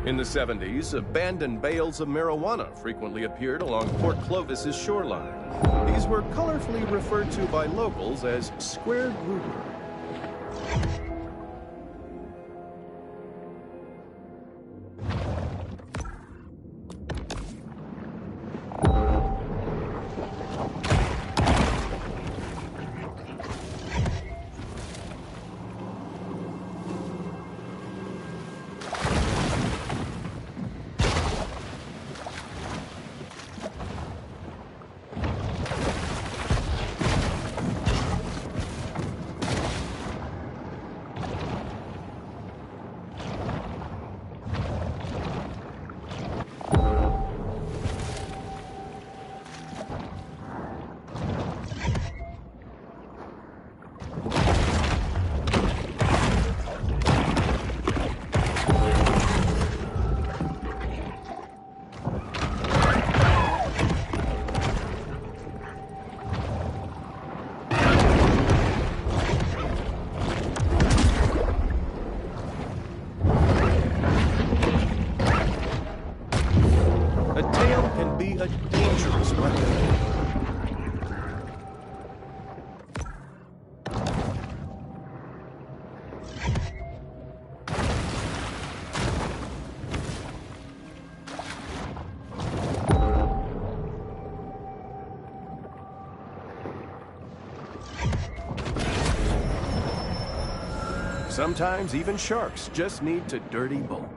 In the 70s, abandoned bales of marijuana frequently appeared along Port Clovis's shoreline. These were colorfully referred to by locals as square grouper. A dangerous weapon. Sometimes even sharks just need to dirty bulk.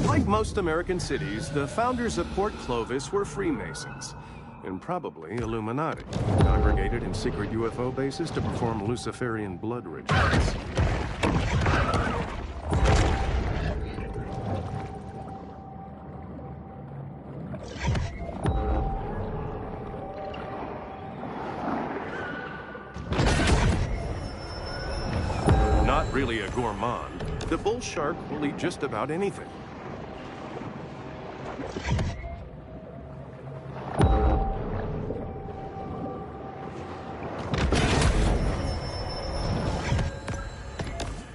Like most American cities, the founders of Port Clovis were Freemasons, and probably Illuminati, congregated in secret UFO bases to perform Luciferian blood rituals. Not really a gourmand, the bull shark will eat just about anything.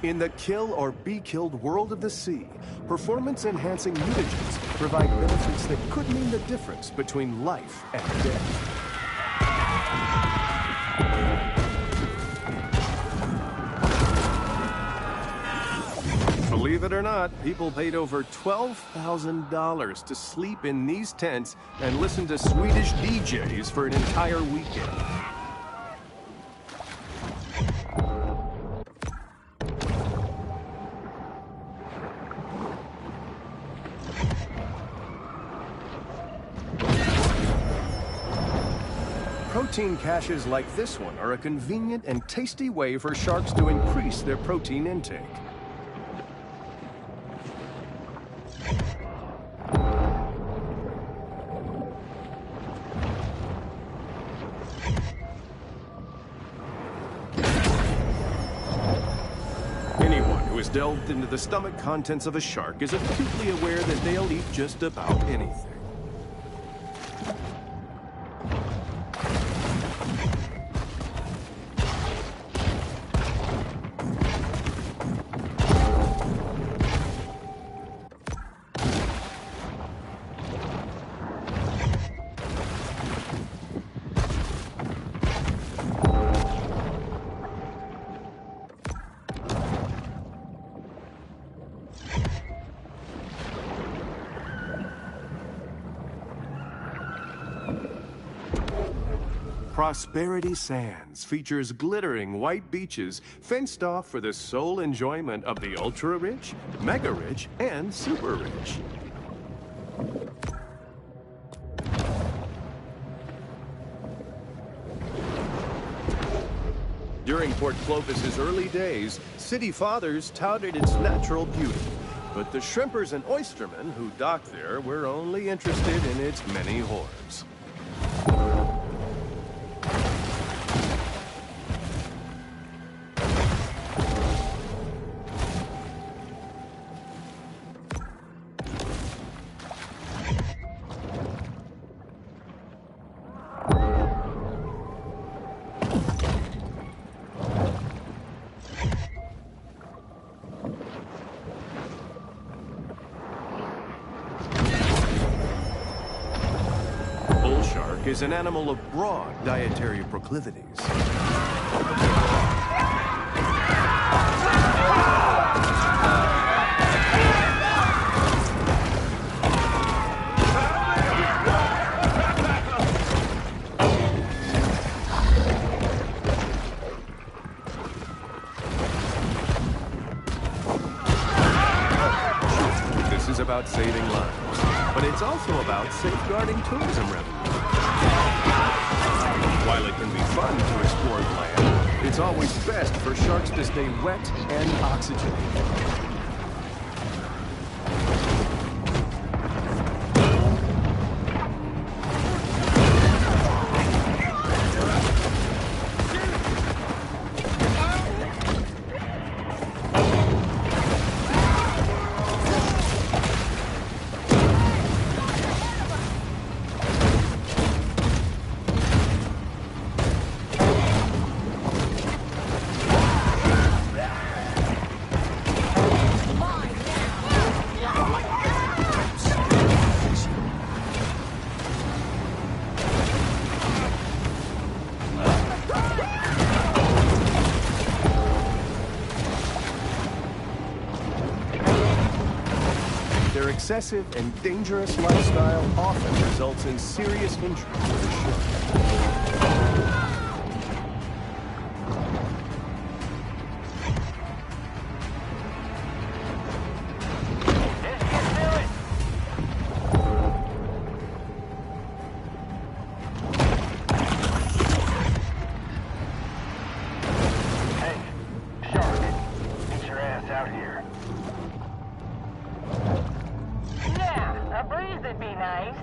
In the kill or be killed world of the sea, performance-enhancing mutagens provide benefits that could mean the difference between life and death. Believe it or not, people paid over $12,000 to sleep in these tents and listen to Swedish DJs for an entire weekend. Protein caches like this one are a convenient and tasty way for sharks to increase their protein intake. Anyone who has delved into the stomach contents of a shark is acutely aware that they'll eat just about anything. Prosperity Sands features glittering white beaches fenced off for the sole enjoyment of the ultra-rich, mega-rich, and super-rich. During Port Clovis's early days, city fathers touted its natural beauty, but the shrimpers and oystermen who docked there were only interested in its many horrors. shark is an animal of broad dietary proclivities. This is about saving lives, but it's also about safeguarding tourism revenue. While it can be fun to explore the land, it's always best for sharks to stay wet and oxygenated. Their excessive and dangerous lifestyle often results in serious injury to the shark. Hey, shark, get your ass out here. Yeah, a breeze would be nice.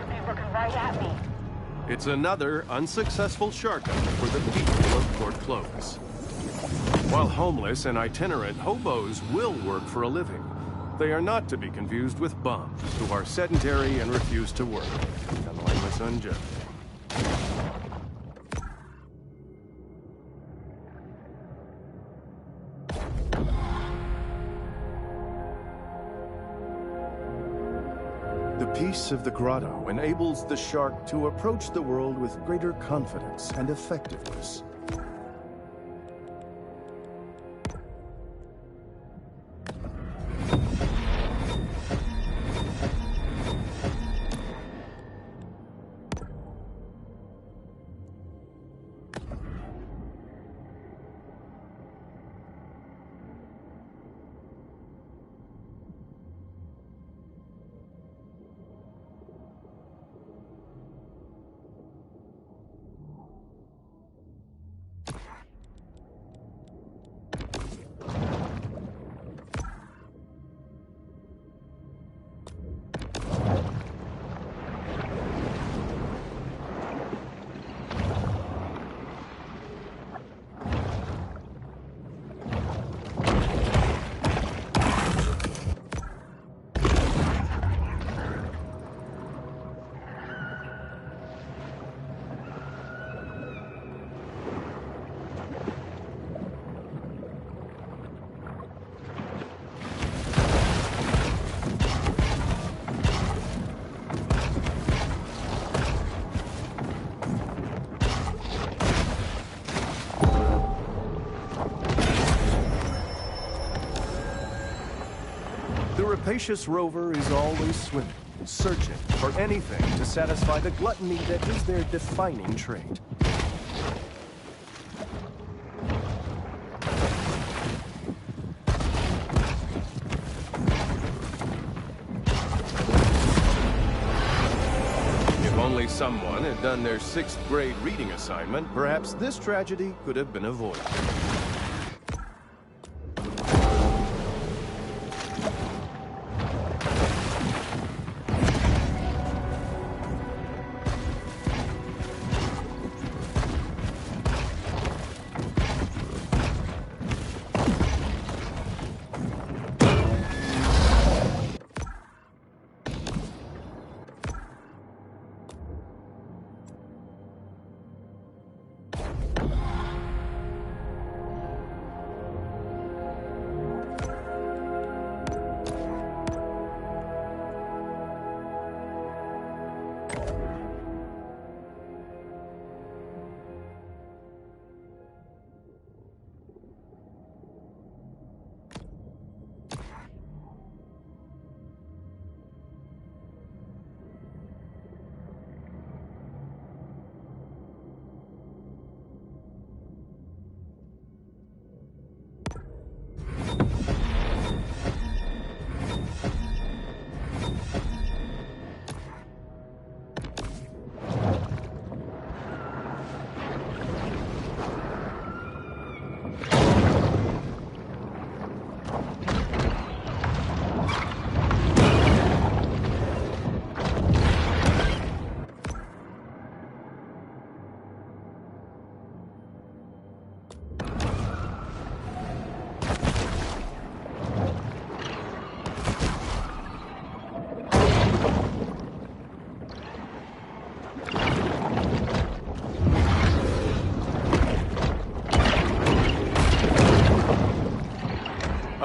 He's looking right at me. It's another unsuccessful shark hunt for the people of Port Clovis. While homeless and itinerant, hobos will work for a living. They are not to be confused with bums, who are sedentary and refuse to work. Kind of like my son Jeff. The peace of the grotto enables the shark to approach the world with greater confidence and effectiveness. The rapacious rover is always swimming, searching for anything to satisfy the gluttony that is their defining trait. If only someone had done their 6th grade reading assignment, perhaps this tragedy could have been avoided.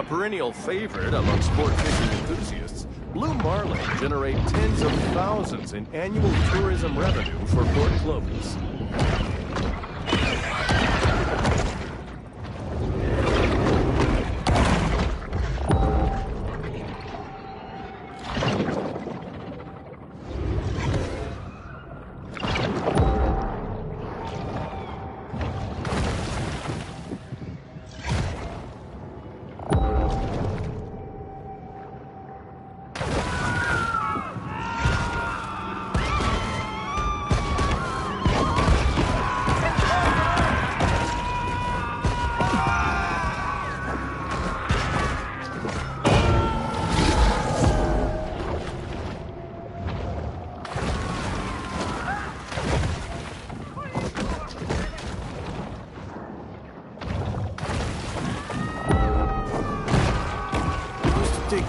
perennial favorite among sport fishing enthusiasts, blue marlin generate tens of thousands in annual tourism revenue for Port Clovis.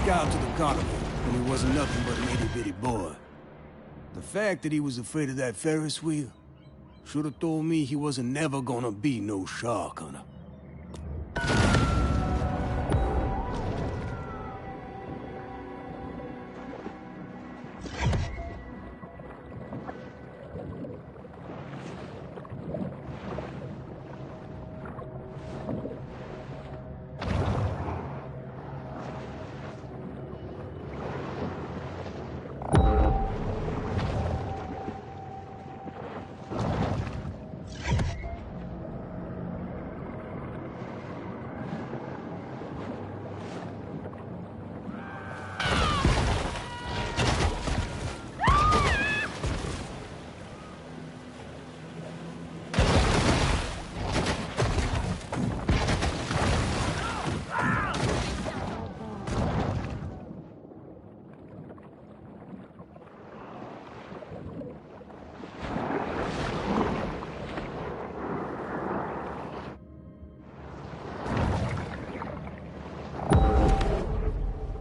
Out to the carnival when he wasn't nothing but an itty-bitty boy. The fact that he was afraid of that Ferris wheel should have told me he wasn't never gonna be no shark hunter.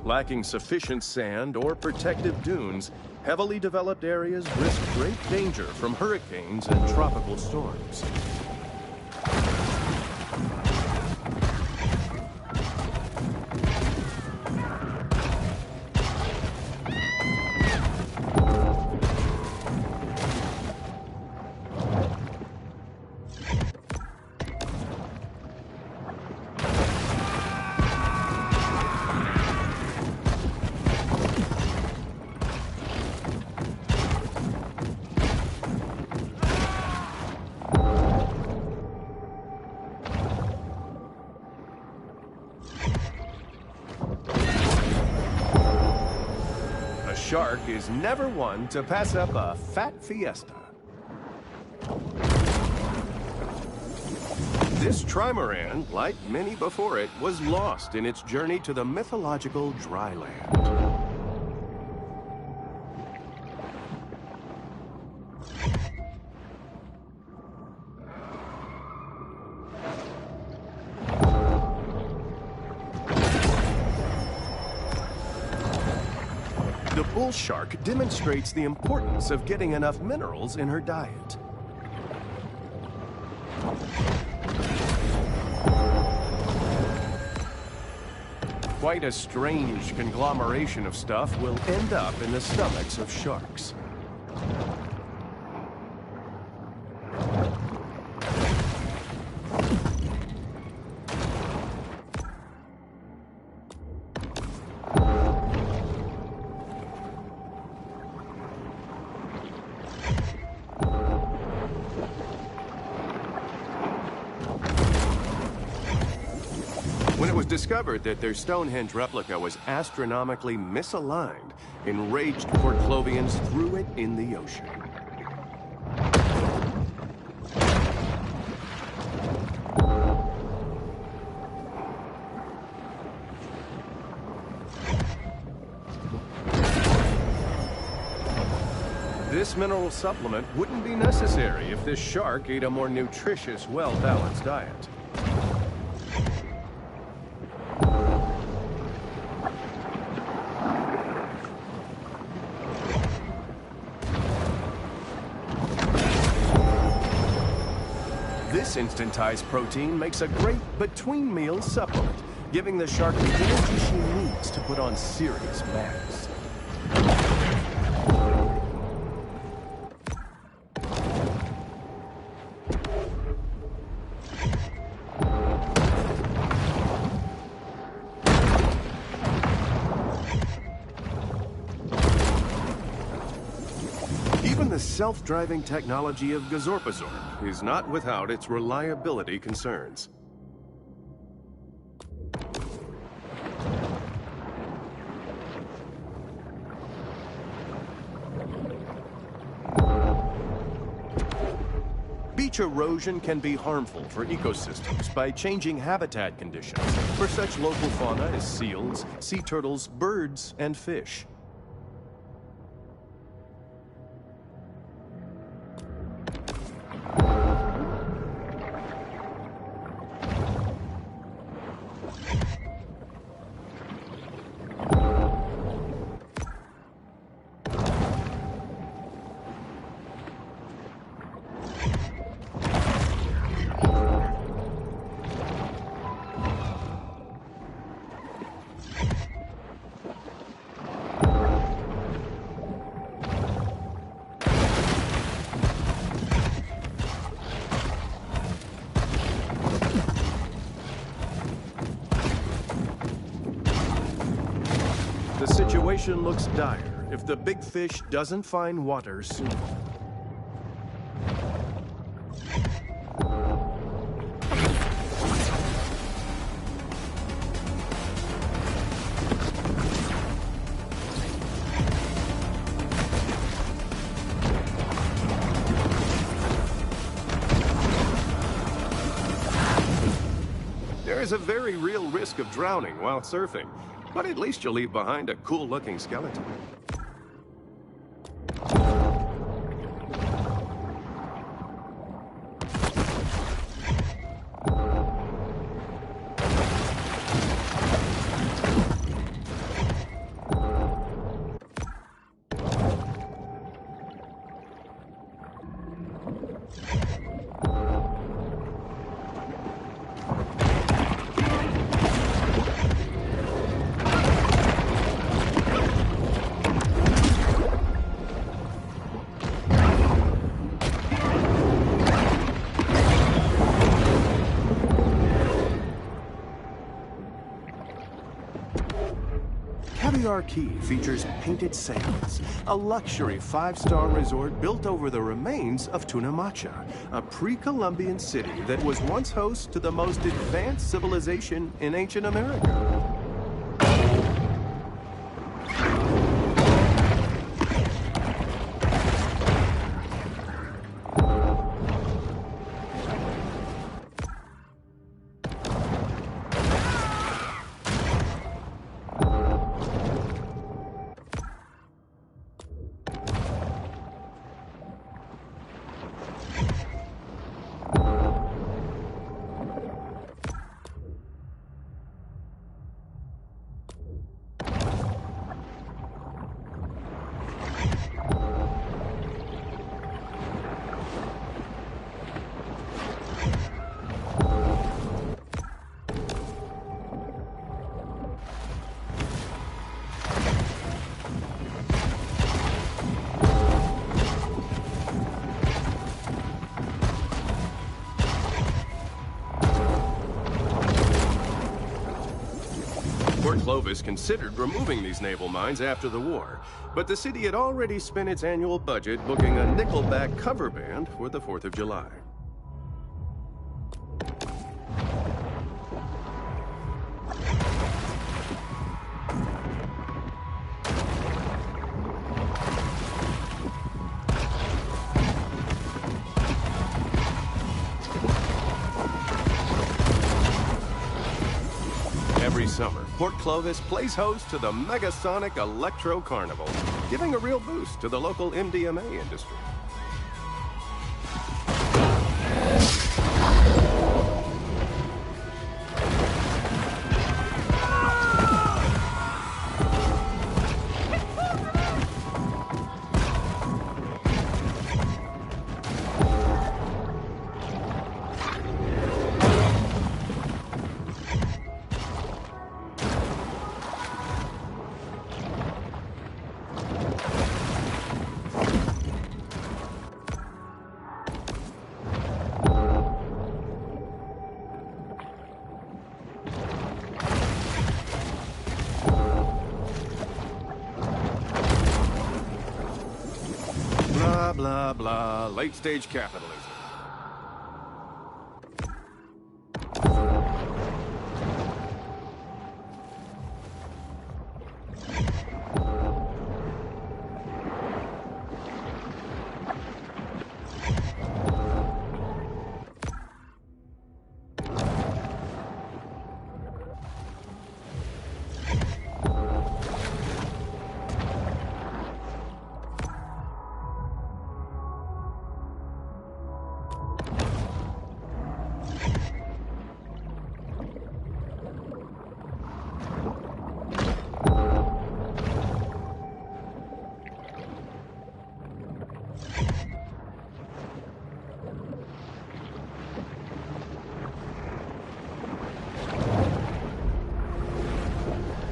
Lacking sufficient sand or protective dunes, heavily developed areas risk great danger from hurricanes and tropical storms. Shark is never one to pass up a fat fiesta. This trimaran, like many before it, was lost in its journey to the mythological dry land. The bull shark demonstrates the importance of getting enough minerals in her diet. Quite a strange conglomeration of stuff will end up in the stomachs of sharks. When it was discovered that their Stonehenge replica was astronomically misaligned, enraged Port Clovians threw it in the ocean. This mineral supplement wouldn't be necessary if this shark ate a more nutritious, well-balanced diet. This instantized protein makes a great between-meal supplement, giving the shark the energy she needs to put on serious mass. Even the self-driving technology of Gazorpazorp is not without its reliability concerns. Beach erosion can be harmful for ecosystems by changing habitat conditions for such local fauna as seals, sea turtles, birds, and fish. The situation looks dire if the big fish doesn't find water soon. There is a very real risk of drowning while surfing, but at least you'll leave behind a cool-looking skeleton. Caviar Key features Painted Sands, a luxury five-star resort built over the remains of Tunamacha, a pre-Columbian city that was once host to the most advanced civilization in ancient America. Port Clovis considered removing these naval mines after the war, but the city had already spent its annual budget booking a Nickelback cover band for the 4th of July. Every summer, Port Clovis plays host to the Megasonic Electro Carnival, giving a real boost to the local MDMA industry. blah, blah. Late-stage capitalism.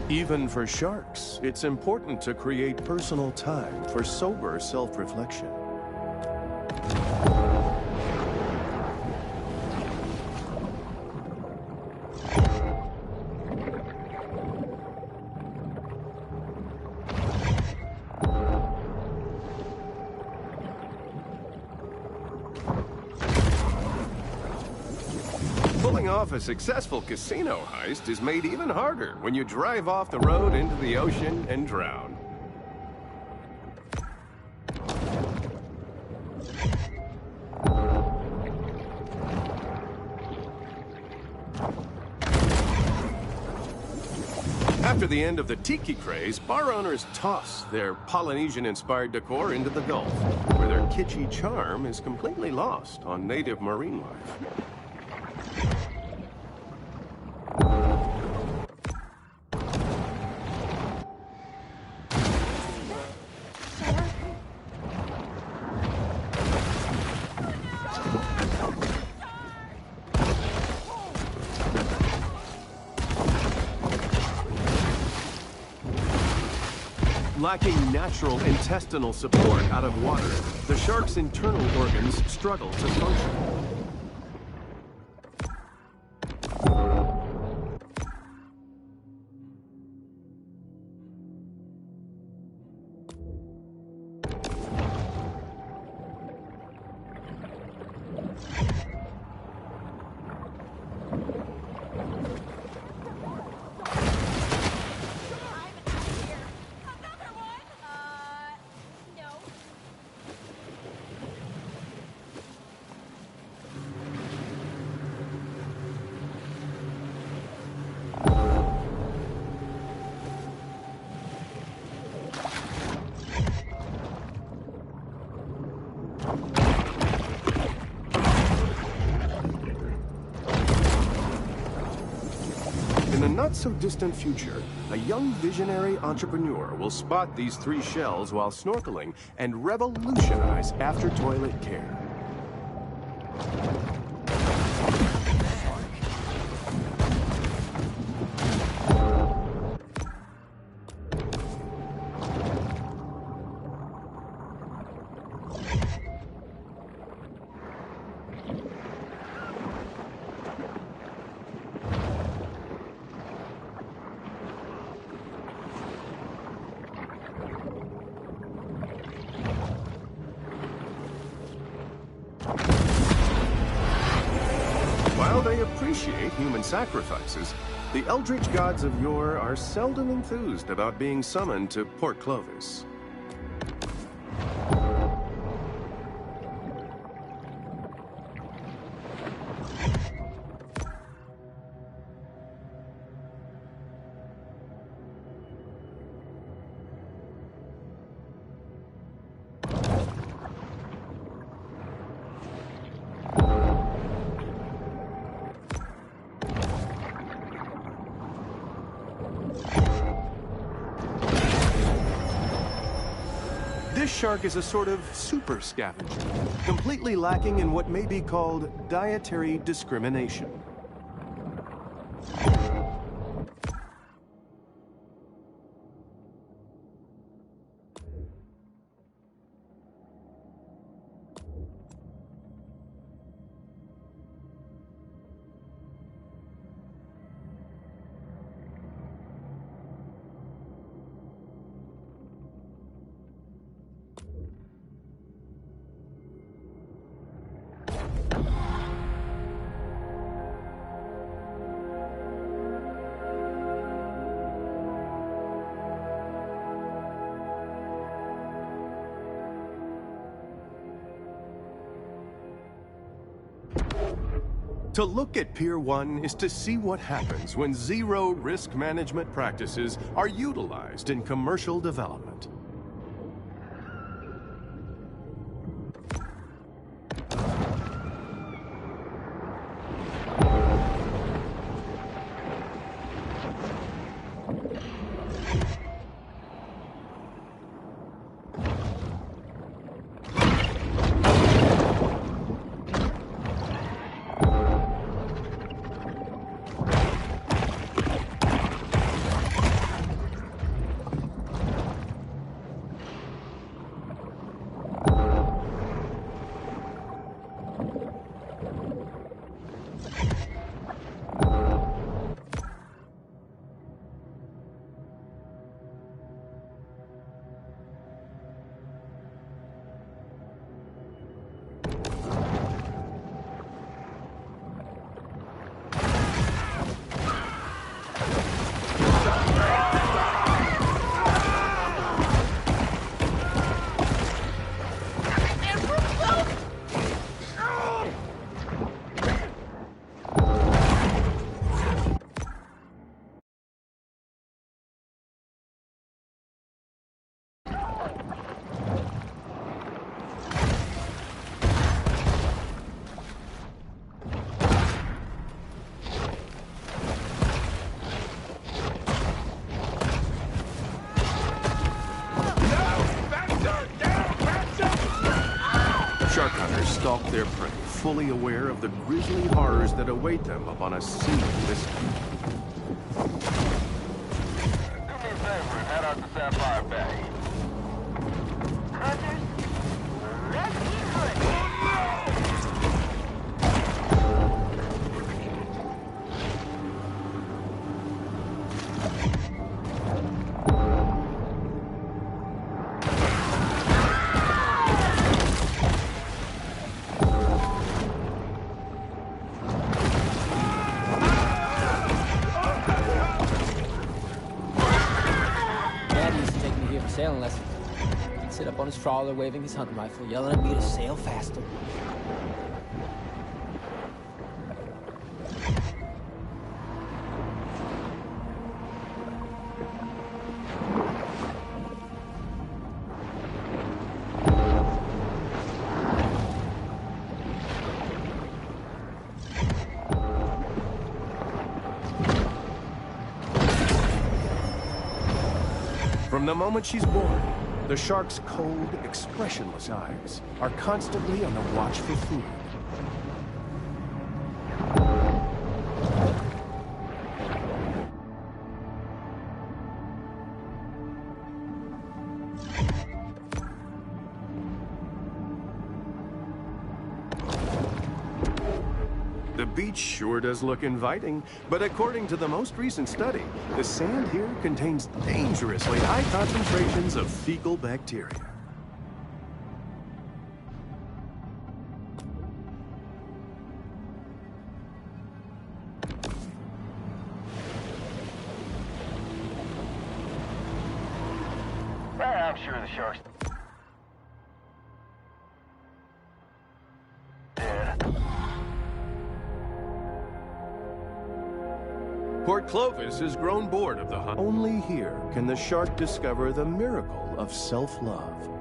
Even for sharks, it's important to create personal time for sober self-reflection. Pulling off a successful casino heist is made even harder when you drive off the road into the ocean and drown. After the end of the tiki craze, bar owners toss their Polynesian-inspired decor into the Gulf, where their kitschy charm is completely lost on native marine life. Lacking natural intestinal support out of water, the shark's internal organs struggle to function. In the not-so-distant future, a young visionary entrepreneur will spot these three shells while snorkeling and revolutionize after-toilet care. While they appreciate human sacrifices, the eldritch gods of yore are seldom enthused about being summoned to Port Clovis. This shark is a sort of super scavenger, completely lacking in what may be called dietary discrimination. To look at Pier 1 is to see what happens when zero risk management practices are utilized in commercial development. Shark hunters stalk their prey, fully aware of the grisly horrors that await them upon a sea of whiskey. Do me a favor and head out to Sapphire Bay. Hunters, let's get hunting. Sailing lessons. He'd sit up on his trawler waving his hunting rifle, yelling at me to sail faster. From the moment she's born, the shark's cold, expressionless eyes are constantly on the watch for food. The beach sure does look inviting, but according to the most recent study, the sand here contains dangerously high concentrations of fecal bacteria. Well, I'm sure the sharks dead. Port Clovis has grown bored of the hunt. Only here can the shark discover the miracle of self-love.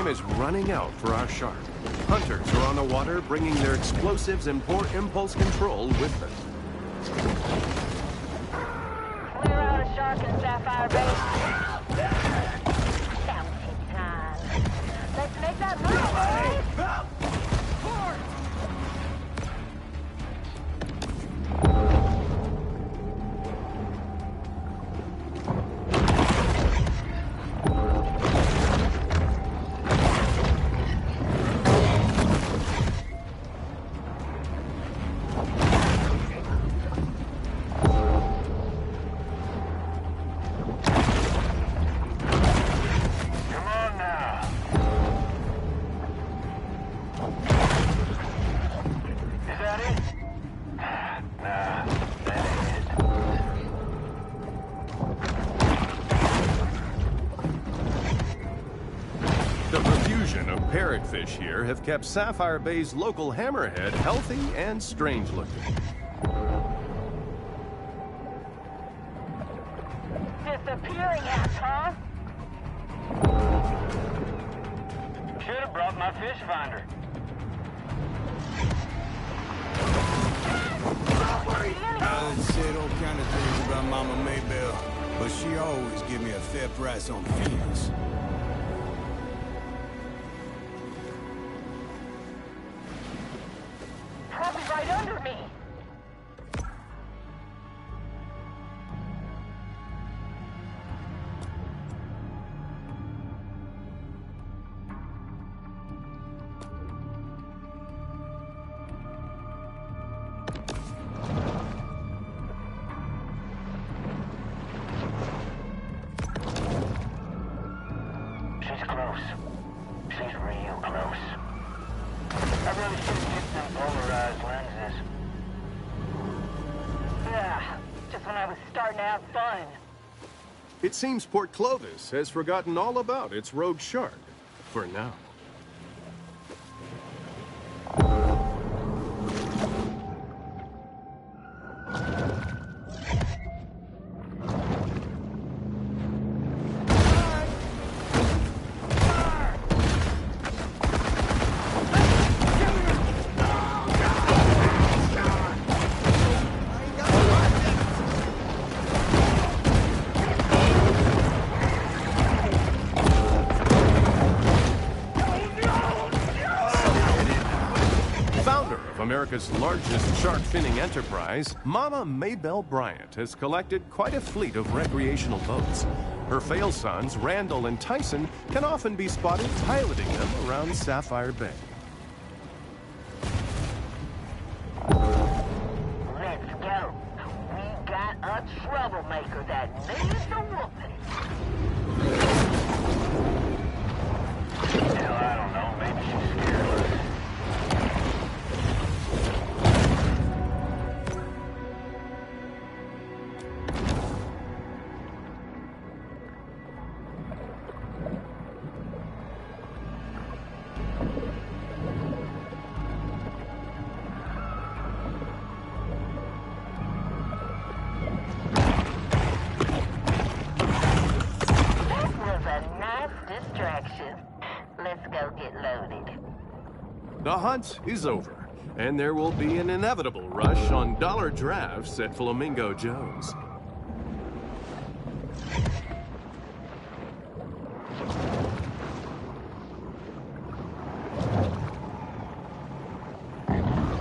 time is running out for our shark. Hunters are on the water, bringing their explosives and poor impulse control with them. Clear out a shark in Sapphire Bay. Counting time. Let's make that move, boys! Parrotfish here have kept Sapphire Bay's local hammerhead healthy and strange-looking. Disappearing act, huh? Should have brought my fish finder. I've said all kind of things about Mama Maybell, but she always give me a fair price on fees. Probably right under me. She's close. She's real close. I really should have picked them polarized lenses. Yeah, just when I was starting to have fun. It seems Port Clovis has forgotten all about its rogue shark, for now. America's largest shark finning enterprise, Mama Maybell Bryant has collected quite a fleet of recreational boats. Her fail sons, Randall and Tyson, can often be spotted piloting them around Sapphire Bay. Let's go. We got a troublemaker that needs a whooping. Hell, I don't know. Maybe she's scared of us. Let's go get loaded. The hunt is over, and there will be an inevitable rush on dollar drafts at Flamingo Joe's.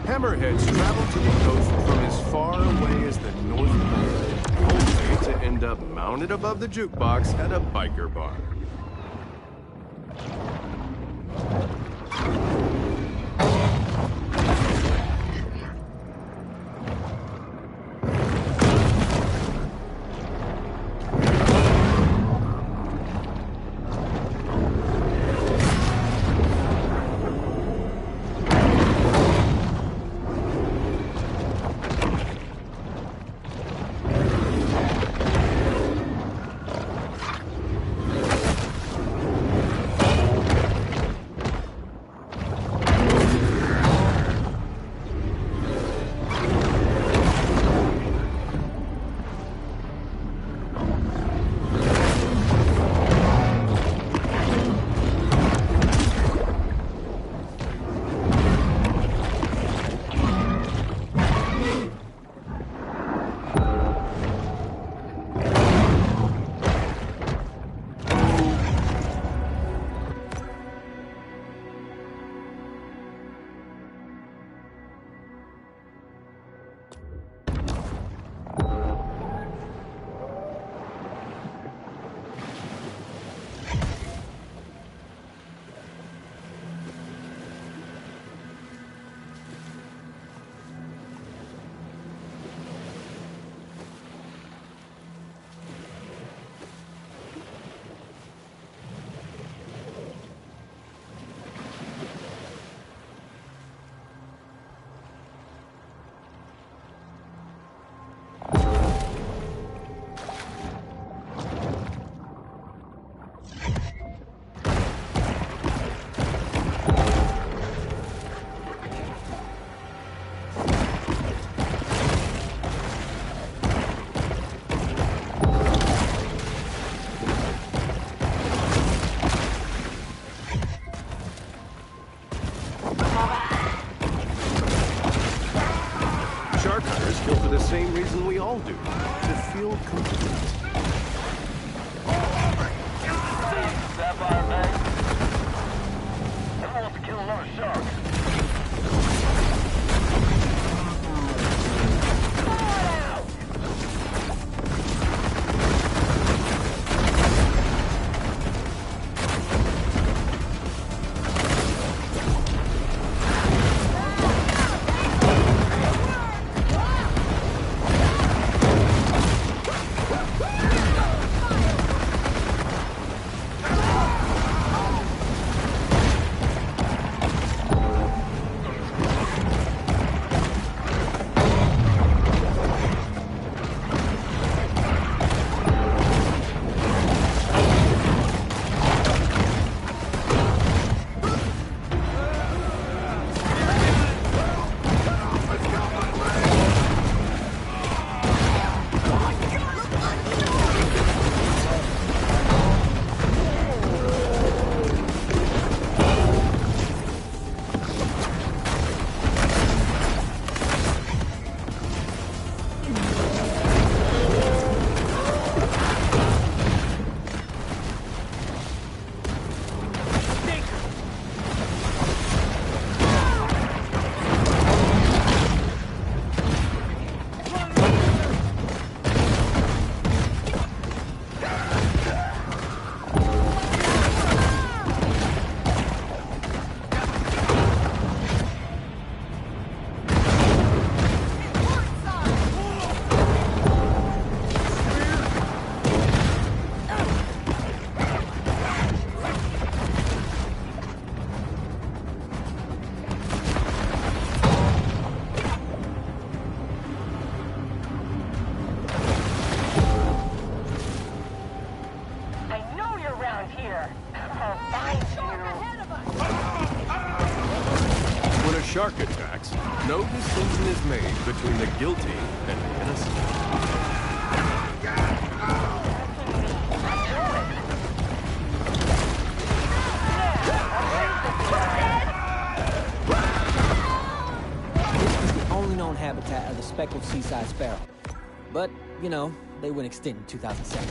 Hammerheads travel to the coast from as far away as the North Pole, only to end up mounted above the jukebox at a biker bar. same reason we all do, to feel complete. Sapphire Bay. Everyone wants to kill another shark. When a shark attacks, no distinction is made between the guilty and the innocent. This is the only known habitat of the speckled seaside sparrow. But, you know, they went extinct in 2007.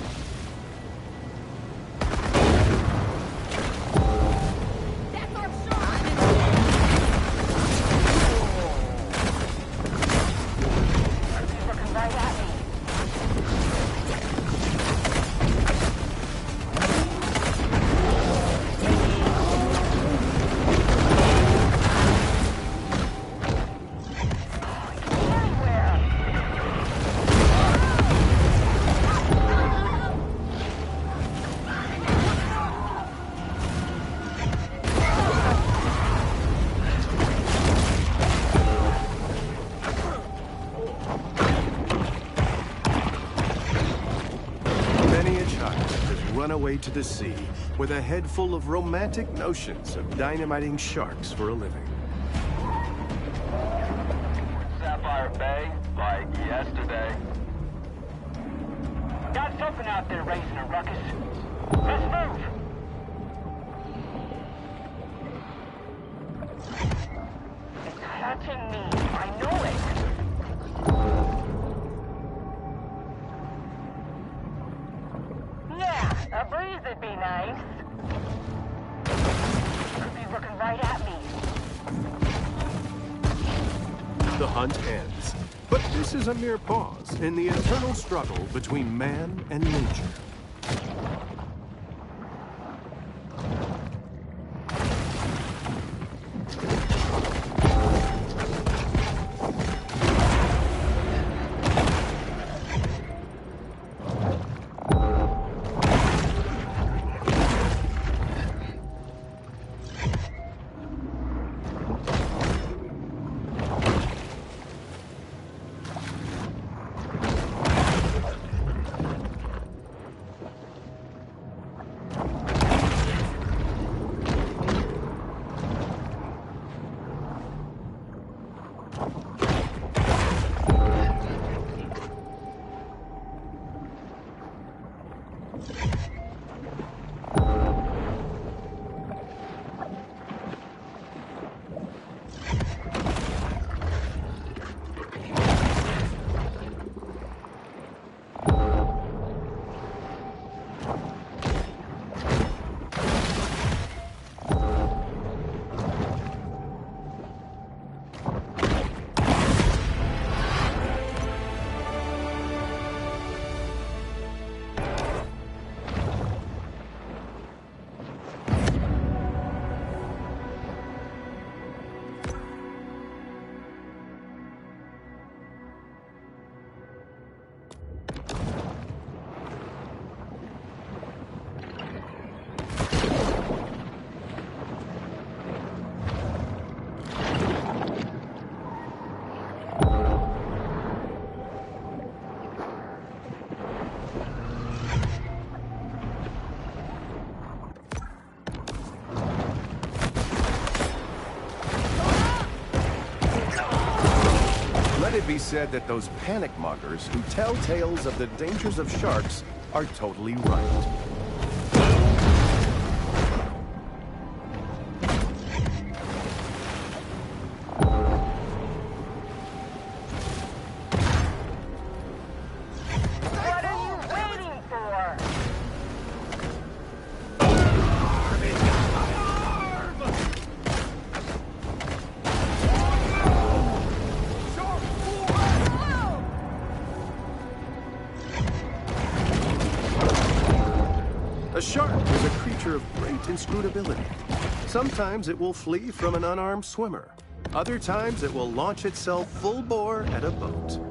Run away to the sea with a head full of romantic notions of dynamiting sharks for a living. Sapphire Bay, like yesterday. Got something out there raising a ruckus. Let's move! It's touching me. I know it. A breeze would be nice. Could be looking right at me. The hunt ends. But this is a mere pause in the eternal struggle between man and nature. said that those panic mockers who tell tales of the dangers of sharks are totally right. What are you waiting for? A shark is a creature of great inscrutability. Sometimes it will flee from an unarmed swimmer. Other times it will launch itself full bore at a boat.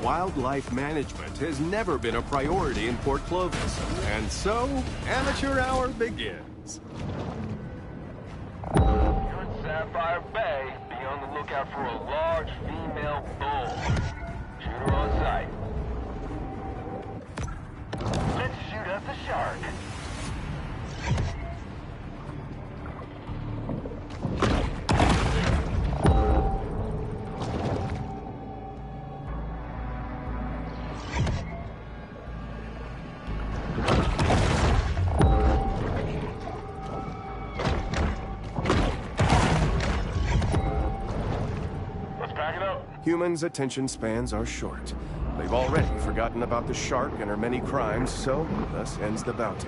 Wildlife management has never been a priority in Port Clovis, and so Amateur Hour begins. You're in Sapphire Bay. Be on the lookout for a large female bull. Shoot her on sight. Let's shoot at the shark. Humans' attention spans are short. They've already forgotten about the shark and her many crimes, so thus ends the bounty.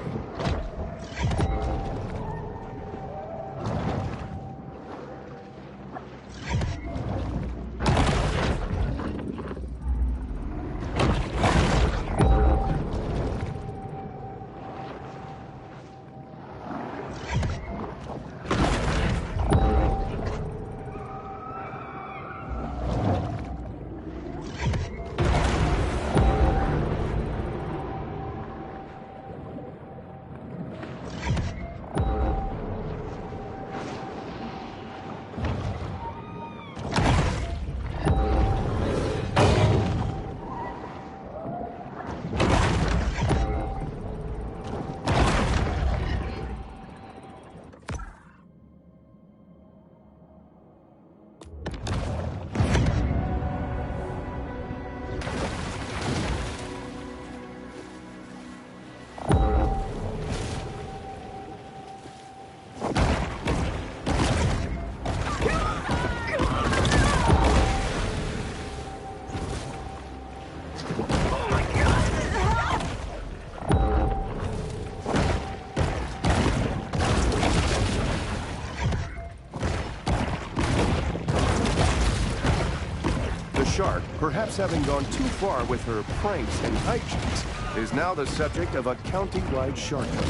Shark, perhaps having gone too far with her pranks and hijinks, is now the subject of a county-wide shark hunt.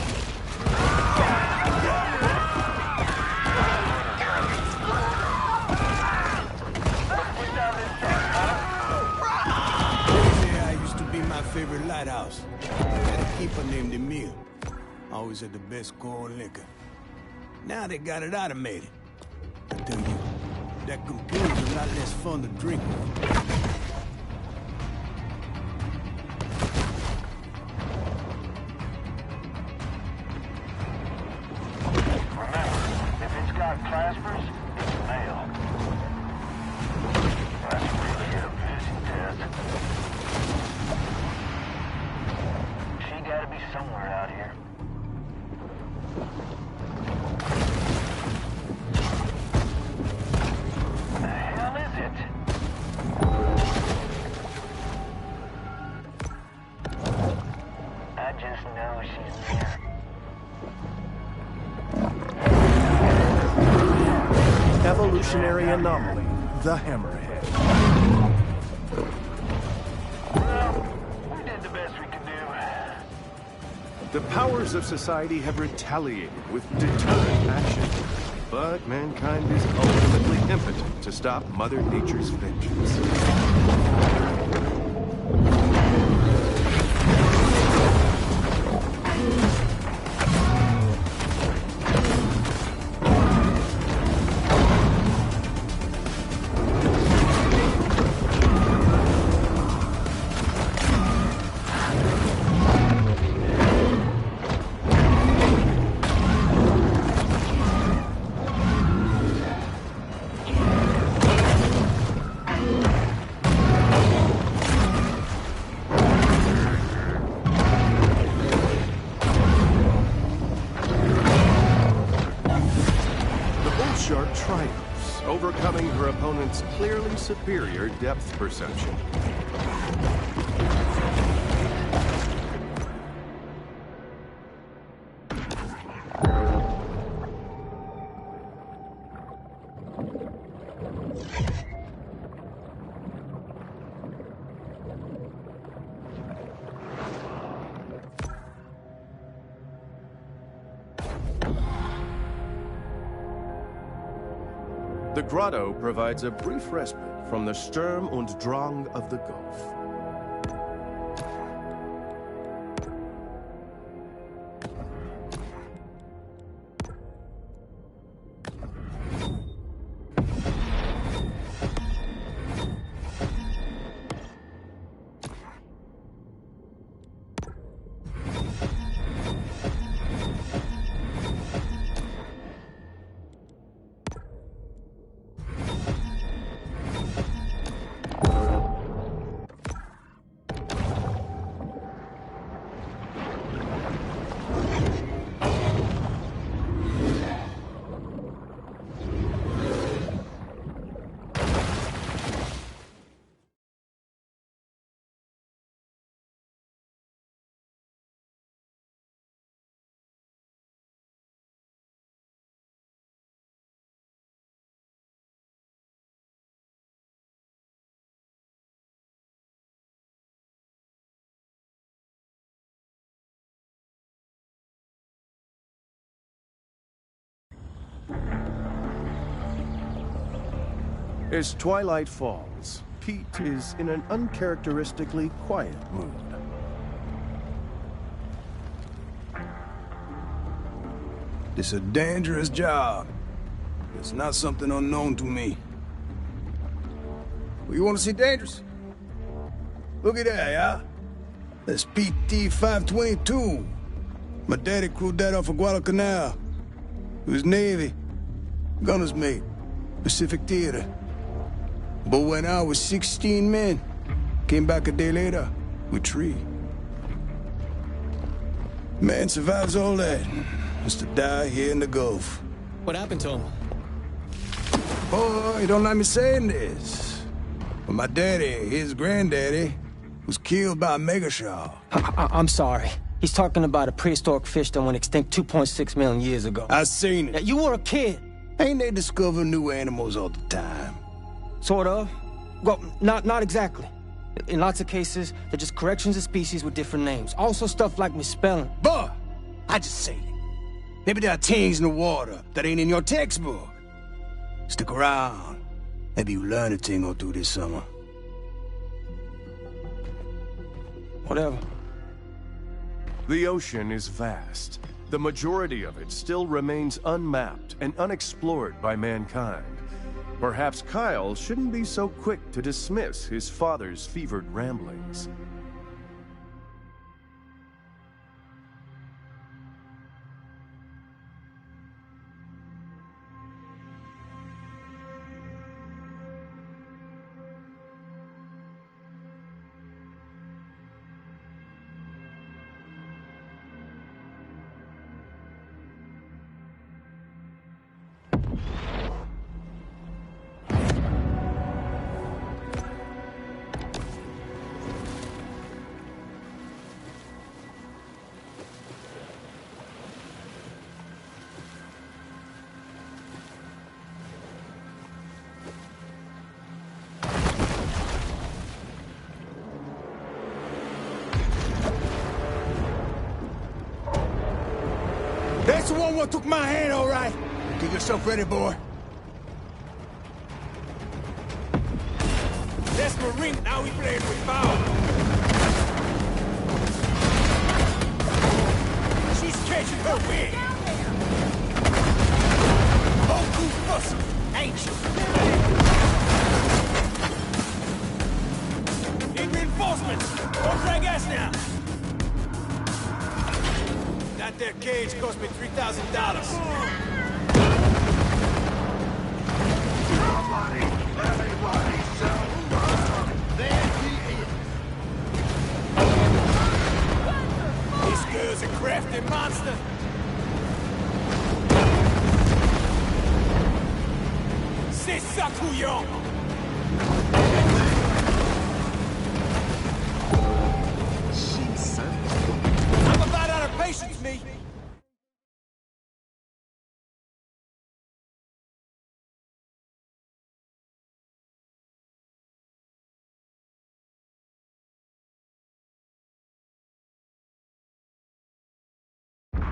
Yeah, used to be my favorite lighthouse. Had a keeper named Emil. Always had the best corn liquor. Now they got it automated. I tell you, that computer's a lot less fun to drink with. Claspers, it's male. That's really a busy test. She gotta be somewhere out here. evolutionary anomaly, the Hammerhead. Well, we did the best we could do. The powers of society have retaliated with deterrent action, but mankind is ultimately impotent to stop Mother Nature's vengeance. Shark triumphs, overcoming her opponent's clearly superior depth perception. The grotto provides a brief respite from the Sturm und Drang of the Gulf. As twilight falls, Pete is in an uncharacteristically quiet mood. It's a dangerous job. It's not something unknown to me. Well, you want to see dangerous? Look at that, yeah? That's pt5 My daddy crewed that off of Guadalcanal. He was Navy. Gunner's mate. Pacific Theater. But when I was 16 men, came back a day later with 3. Man survives all that. Has to die here in the Gulf. What happened to him? Boy, don't let me saying this. But my daddy, his granddaddy, was killed by a mega shark. I'm sorry. He's talking about a prehistoric fish that went extinct 2.6 million years ago. I seen it. Now, you were a kid. Ain't they discover new animals all the time? Sort of. Well, not exactly. In lots of cases, they're just corrections of species with different names. Also stuff like misspelling. Boy, I just say it. Maybe there are things in the water that ain't in your textbook. Stick around. Maybe you learn a thing or two this summer. Whatever. The ocean is vast. The majority of it still remains unmapped and unexplored by mankind. Perhaps Kyle shouldn't be so quick to dismiss his father's fevered ramblings. one took my hand, all right. Get yourself ready, boy. That's Marine, now we playing with foul. She's catching her wind. Oh, too fussy, ain't you? Need reinforcements. Don't drag us now. That there cage cost me $3,000. Everybody shout murder! There he is! This girl's a crafty monster. C'est ça, couillon! I'm about out of patience, me.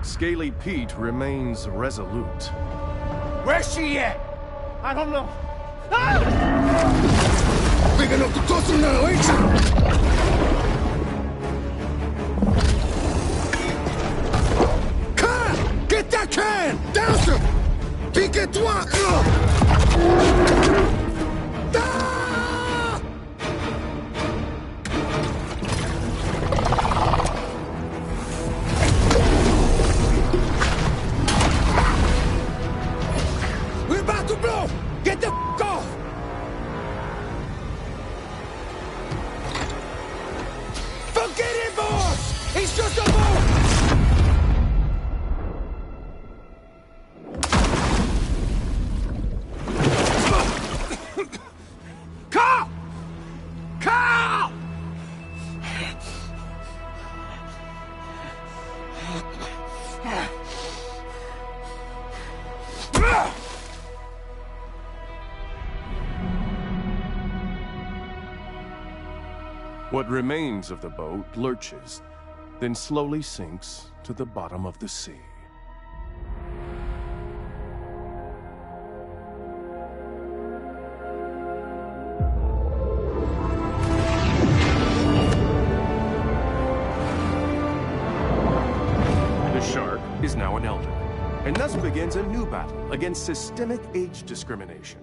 Scaly Pete remains resolute. Where's she at? I don't know. Big enough to tussle now, ain't you? Can! Get that can! Downster! Pique-toi! Ah! We're about to blow! Get the f*** off! Forget it, boss! He's just a boat! Carl! Carl! What remains of the boat lurches, then slowly sinks to the bottom of the sea. The shark is now an elder, and thus begins a new battle against systemic age discrimination.